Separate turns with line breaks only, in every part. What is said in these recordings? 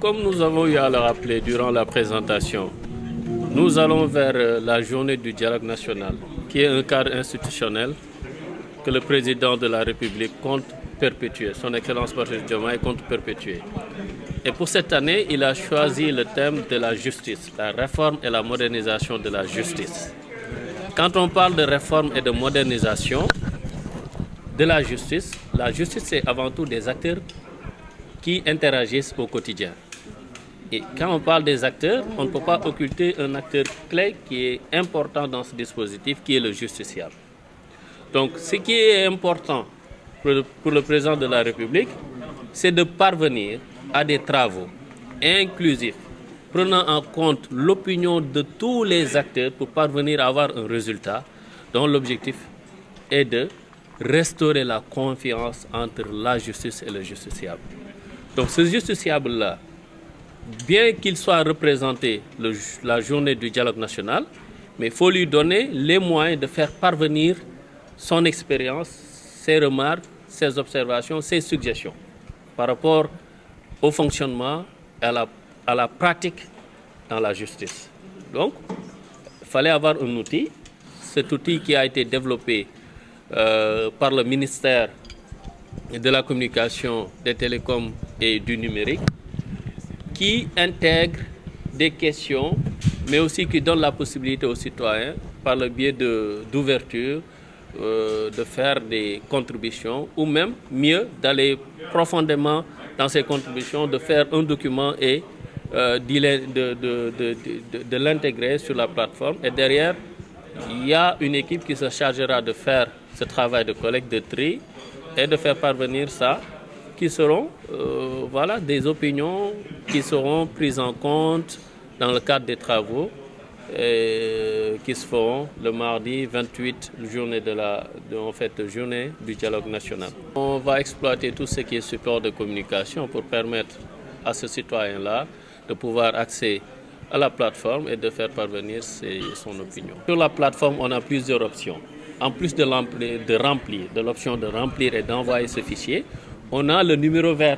comme nous avons eu à le rappeler durant la présentation, nous allons vers la journée du dialogue national, qui est un cadre institutionnel que le président de la République compte perpétuer, son Excellence Bassirou Diomaye compte perpétuer. Et pour cette année, il a choisi le thème de la justice, la réforme et la modernisation de la justice. Quand on parle de réforme et de modernisation de la justice c'est avant tout des acteurs qui interagissent au quotidien. Et quand on parle des acteurs, on ne peut pas occulter un acteur clé qui est important dans ce dispositif, qui est le justiciable. Donc ce qui est important pour le président de la République, c'est de parvenir à des travaux inclusifs, prenant en compte l'opinion de tous les acteurs pour parvenir à avoir un résultat dont l'objectif est de restaurer la confiance entre la justice et le justiciable. Donc ce justiciable-là, bien qu'il soit représenté la journée du dialogue national, mais il faut lui donner les moyens de faire parvenir son expérience, ses remarques, ses observations, ses suggestions par rapport au fonctionnement et à la pratique dans la justice. Donc, il fallait avoir un outil, cet outil qui a été développé par le ministère de la Communication, des Télécoms et du Numérique, qui intègre des questions, mais aussi qui donne la possibilité aux citoyens, par le biais d'ouverture, de faire des contributions, ou même mieux, d'aller profondément dans ces contributions, de faire un document et de l'intégrer sur la plateforme. Et derrière, il y a une équipe qui se chargera de faire ce travail de collecte de tri et de faire parvenir ça, qui seront voilà, des opinions qui seront prises en compte dans le cadre des travaux qui se feront le mardi 28, journée journée du dialogue national. On va exploiter tout ce qui est support de communication pour permettre à ce citoyen-là de pouvoir accéder à la plateforme et de faire parvenir son opinion. Sur la plateforme, on a plusieurs options. En plus de l'option de remplir et d'envoyer ce fichier, on a le numéro vert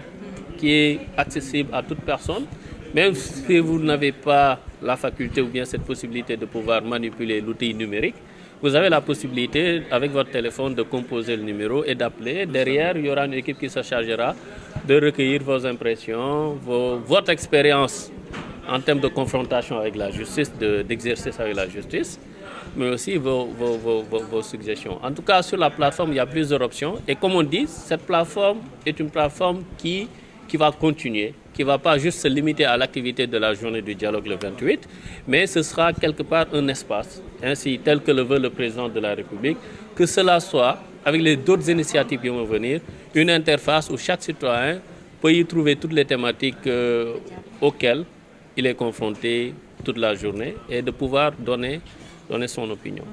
qui est accessible à toute personne. Même si vous n'avez pas la faculté ou bien cette possibilité de pouvoir manipuler l'outil numérique, vous avez la possibilité, avec votre téléphone, de composer le numéro et d'appeler. Derrière, il y aura une équipe qui se chargera de recueillir vos impressions, votre expérience en termes de confrontation avec la justice, d'exercice avec la justice, mais aussi vos suggestions. En tout cas, sur la plateforme, il y a plusieurs options. Et comme on dit, cette plateforme est une plateforme qui va continuer, qui ne va pas juste se limiter à l'activité de la journée du dialogue le 28, mais ce sera quelque part un espace, ainsi tel que le veut le président de la République, que cela soit, avec les d'autres initiatives qui vont venir, une interface où chaque citoyen peut y trouver toutes les thématiques auxquelles il est confronté toute la journée et de pouvoir donner son opinion.